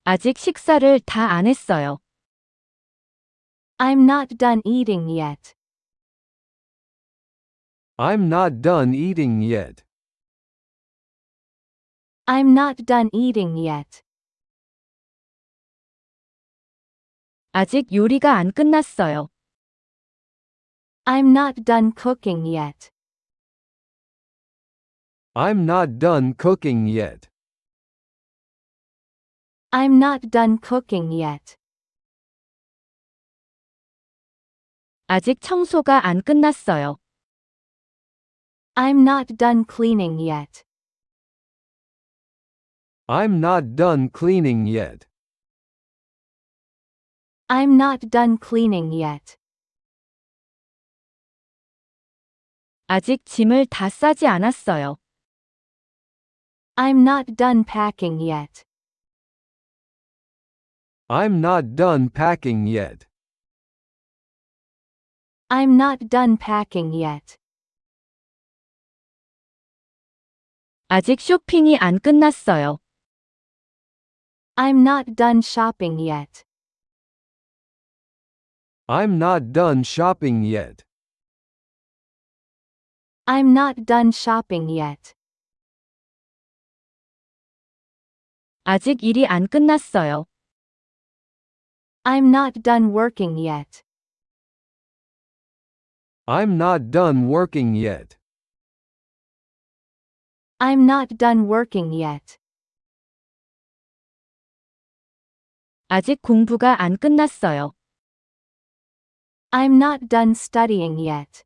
아직 식사를 다 안 했어요. I'm not done eating yet. I'm not done eating yet. I'm not done eating yet. 아직 요리가 안 끝났어요. I'm not done cooking yet. I'm not done cooking yet. I'm not done cooking yet. 아직 청소가 안 끝났어요. I'm not done cleaning yet. I'm not done cleaning yet. I'm not done cleaning yet. 아직 짐을 다 싸지 않았어요. I'm not done packing yet. I'm not done packing yet. I'm not done packing yet. 아직 쇼핑이 안 끝났어요. I'm not done shopping yet. I'm not done shopping yet. I'm not done shopping yet. 아직 일이 안 끝났어요. I'm not done working yet. I'm not done working yet. I'm not done working yet. 아직 공부가 안 끝났어요. I'm not done studying yet.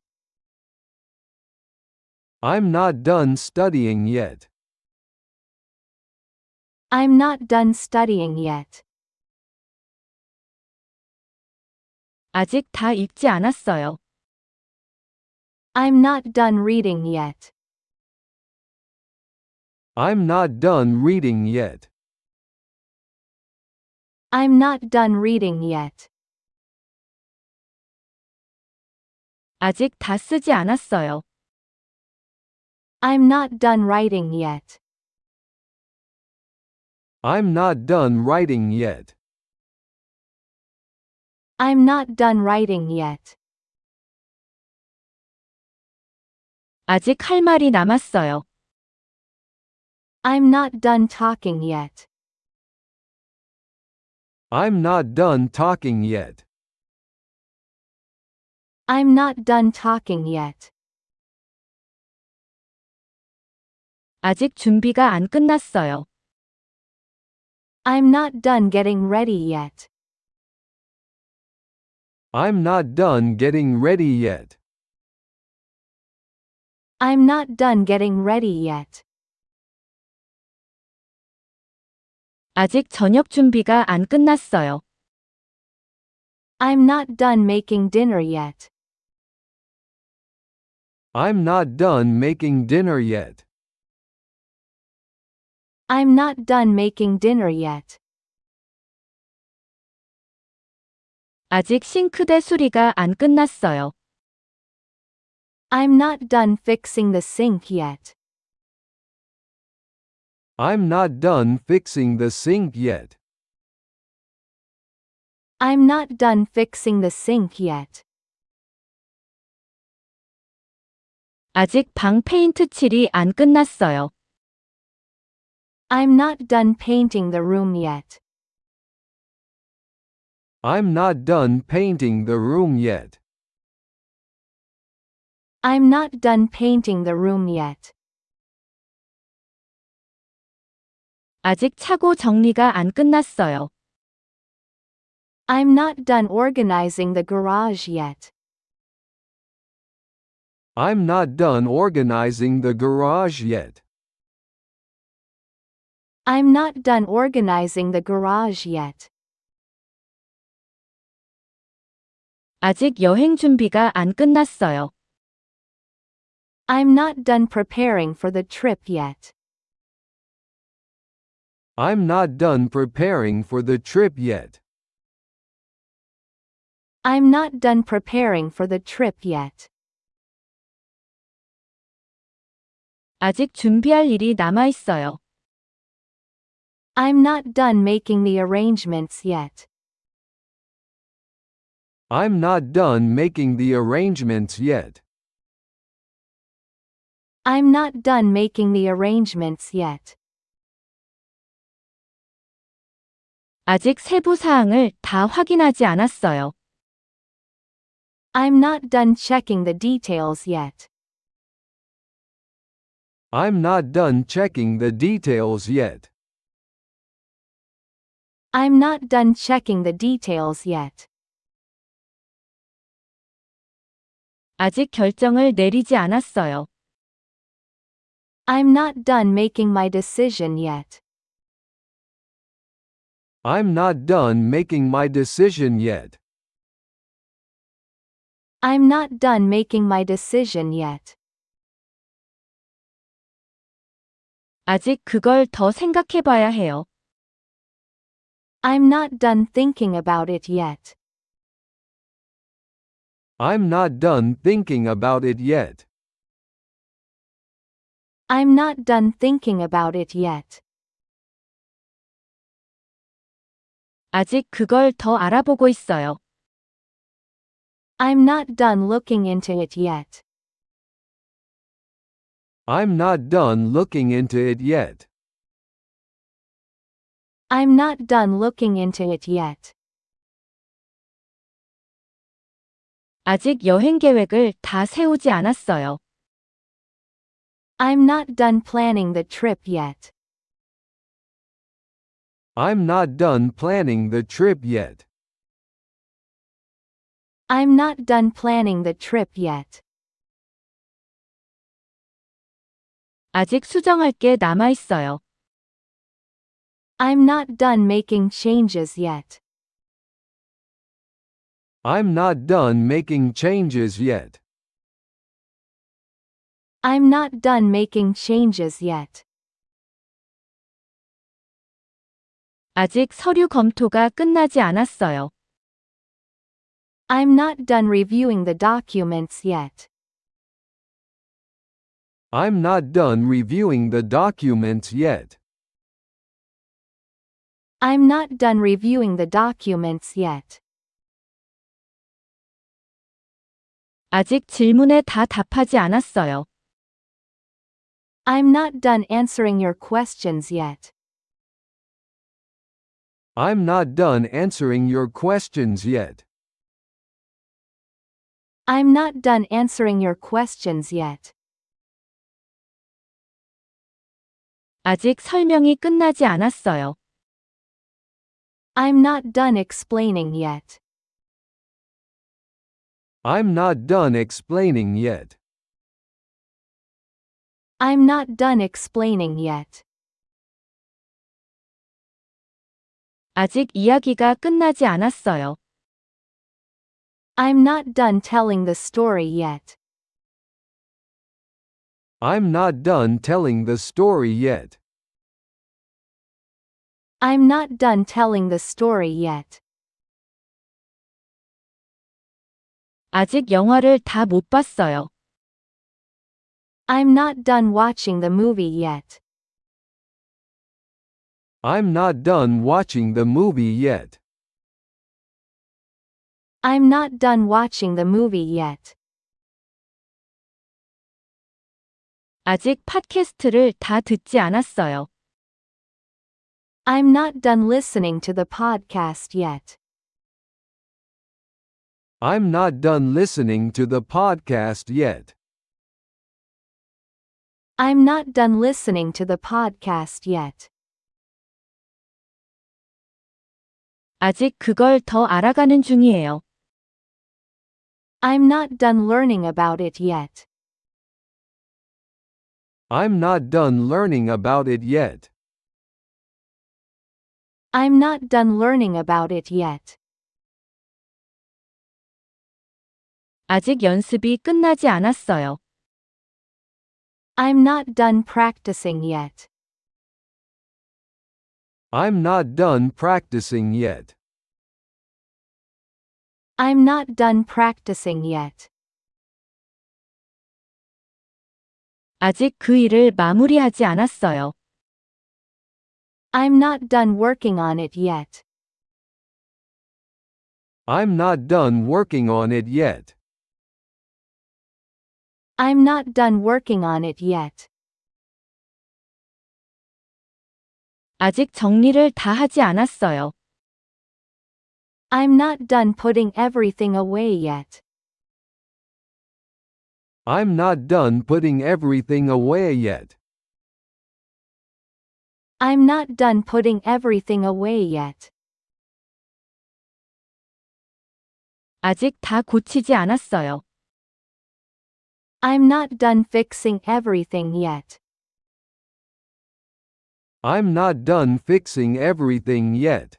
I'm not done studying yet. I'm not done studying yet. 아직 다 읽지 않았어요. I'm not done reading yet. I'm not done reading yet. I'm not done reading yet. 아직 다 쓰지 않았어요. I'm not done writing yet. I'm not done writing yet. I'm not done writing yet. 아직 할 말이 남았어요. I'm not done talking yet. I'm not done talking yet. I'm not done talking yet. 아직 준비가 안 끝났어요. I'm not done getting ready yet. I'm not done getting ready yet. I'm not done getting ready yet. 아직 저녁 준비가 안 끝났어요. I'm not done making dinner yet. I'm not done making dinner yet. I'm not done making dinner yet. 아직 싱크대 수리가 안 끝났어요. I'm not done fixing the sink yet. I'm not done fixing the sink yet. I'm not done fixing the sink yet. 아직 방 페인트 칠이 안 끝났어요. I'm not done painting the room yet. I'm not done painting the room yet. I'm not done painting the room yet. 아직 차고 정리가 안 끝났어요. I'm not done organizing the garage yet. I'm not done organizing the garage yet. I'm not done organizing the garage yet. 아직 여행 준비가 안 끝났어요. I'm not done preparing for the trip yet. I'm not done preparing for the trip yet. I'm not done preparing for the trip yet. 아직 준비할 일이 남아 있어요. I'm not done making the arrangements yet. I'm not done making the arrangements yet. I'm not done making the arrangements yet. 아직 세부 사항을 다 확인하지 않았어요. I'm not done checking the details yet. I'm not done checking the details yet. I'm not done checking the details yet. 아직 결정을 내리지 않았어요. I'm not done making my decision yet. I'm not done making my decision yet. I'm not done making my decision yet. 아직 그걸 더 생각해봐야 해요. I'm not done thinking about it yet. I'm not done thinking about it yet. I'm not done thinking about it yet. 아직 그걸 더 알아보고 있어요. I'm not done looking into it yet. I'm not done looking into it yet. I'm not done looking into it yet. 아직 여행 계획을 다 세우지 않았어요. I'm not done planning the trip yet. I'm not done planning the trip yet. I'm not done planning the trip yet. 아직 수정할 게 남아 있어요. I'm not done making changes yet. I'm not done making changes yet. I'm not done making changes yet. 아직 서류 검토가 끝나지 않았어요. I'm not done reviewing the documents yet. I'm not done reviewing the documents yet. I'm not done reviewing the documents yet. 아직 질문에 다 답하지 않았어요. I'm not done answering your questions yet. I'm not done answering your questions yet. I'm not done answering your questions yet. 아직 설명이 끝나지 않았어요. I'm not done explaining yet. I'm not done explaining yet. I'm not done explaining yet. 아직 이야기가 끝나지 않았어요. I'm not done telling the story yet. I'm not done telling the story yet. I'm not done telling the story yet. 아직 영화를 다 못 봤어요. I'm not done watching the movie yet. I'm not done watching the movie yet. I'm not done watching the movie yet. 아직 팟캐스트를 다 듣지 않았어요. I'm not done listening to the podcast yet. I'm not done listening to the podcast yet. I'm not done listening to the podcast yet. 아직 그걸 더 알아가는 중이에요. I'm not done learning about it yet. I'm not done learning about it yet. I'm not done learning about it yet. 아직 연습이 끝나지 않았어요. I'm not done practicing yet. I'm not done practicing yet. I'm not done practicing yet. 아직 그 일을 마무리하지 않았어요. I'm not done working on it yet. I'm not done working on it yet. I'm not done working on it yet. 아직 정리를 다 하지 않았어요. I'm not done putting everything away yet. I'm not done putting everything away yet. I'm not done putting everything away yet. 아직 다 고치지 않았어요. I'm not done fixing everything yet. I'm not done fixing everything yet.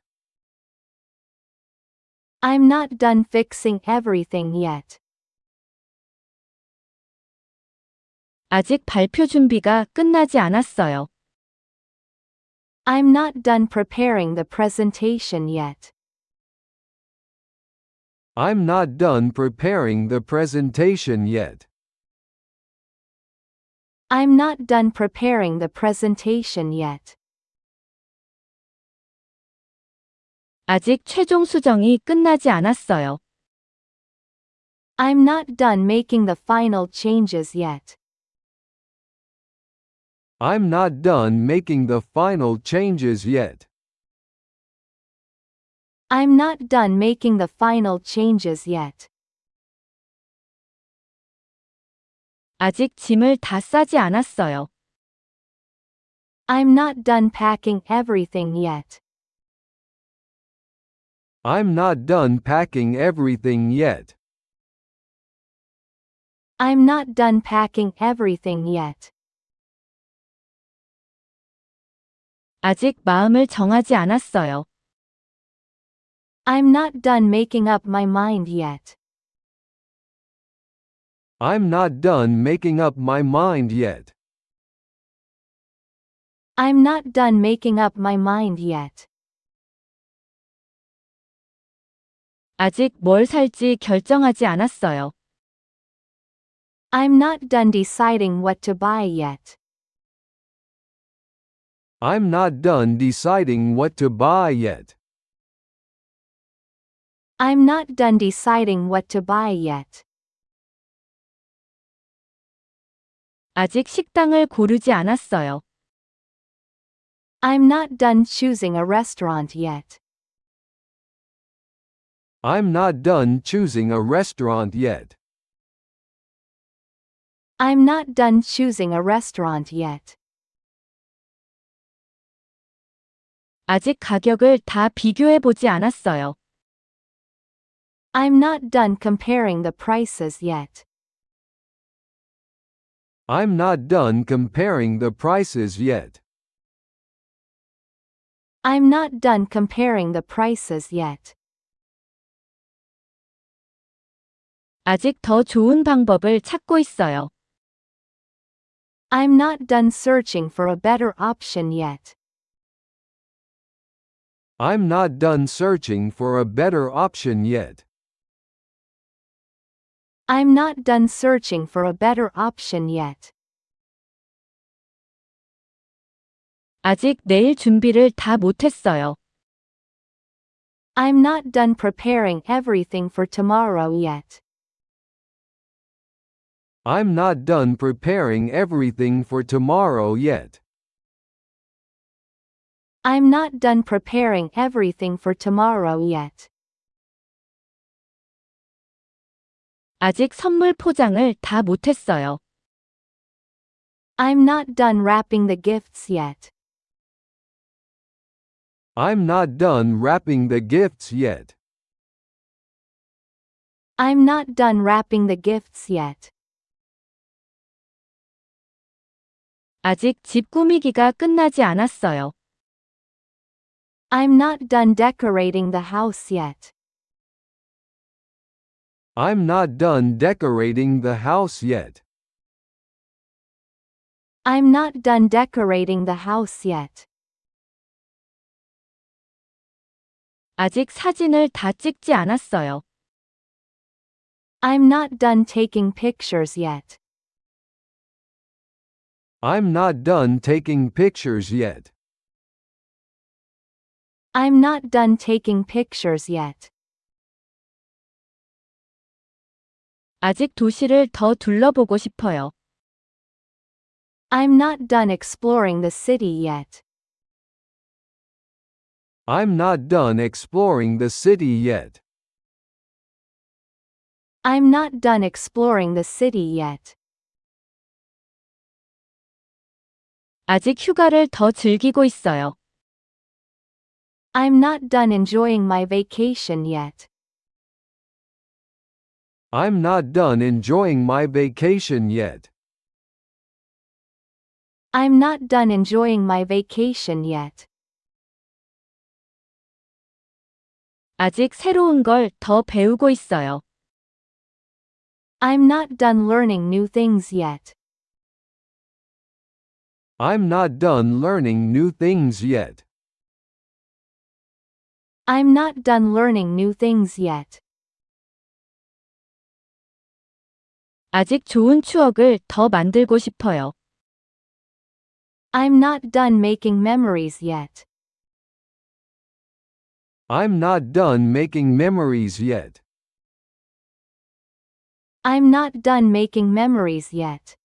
I'm not done fixing everything yet. 아직 발표 준비가 끝나지 않았어요. I'm not done preparing the presentation yet. I'm not done preparing the presentation yet. I'm not done preparing the presentation yet. 아직 최종 수정이 끝나지 않았어요. I'm not done making the final changes yet. I'm not done making the final changes yet. I'm not done making the final changes yet. 아직 짐을 다 싸지 않았어요. I'm not done packing everything yet. I'm not done packing everything yet. I'm not done packing everything yet. 아직 마음을 정하지 않았어요. I'm not done making up my mind yet. I'm not done making up my mind yet. I'm not done making up my mind yet. 아직 뭘 살지 결정하지 않았어요. I'm not done deciding what to buy yet. I'm not done deciding what to buy yet. I'm not done deciding what to buy yet. 아직 식당을 고르지 않았어요. I'm not done choosing a restaurant yet. I'm not done choosing a restaurant yet. I'm not done choosing a restaurant yet. 아직 가격을 다 비교해 보지 않았어요. I'm not done comparing the prices yet. I'm not done comparing the prices yet. I'm not done comparing the prices yet. 아직 더 좋은 방법을 찾고 있어요. I'm not done searching for a better option yet. I'm not done searching for a better option yet. I'm not done searching for a better option yet. 아직 내일 준비를 다 못했어요. I'm not done preparing everything for tomorrow yet. I'm not done preparing everything for tomorrow yet. I'm not done preparing everything for tomorrow yet. 아직 선물 포장을 다 못했어요. I'm not done wrapping the gifts yet. I'm not done wrapping the gifts yet. I'm not done wrapping the gifts yet. 아직 집 꾸미기가 끝나지 않았어요. I'm not done decorating the house yet. I'm not done decorating the house yet. I'm not done decorating the house yet. 아직 사진을 다 찍지 않았어요. I'm not done taking pictures yet. I'm not done taking pictures yet. I'm not done taking pictures yet. 아직 도시를 더 둘러보고 싶어요. I'm not done exploring the city yet. I'm not done exploring the city yet. I'm not done exploring the city yet. 아직 휴가를 더 즐기고 있어요. I'm not done enjoying my vacation yet. I'm not done enjoying my vacation yet. I'm not done enjoying my vacation yet. 아직 새로운 걸 더 배우고 있어요. I'm not done learning new things yet. I'm not done learning new things yet. I'm not done learning new things yet. 아직 좋은 추억을 더 만들고 싶어요. I'm not done making memories yet. I'm not done making memories yet. I'm not done making memories yet.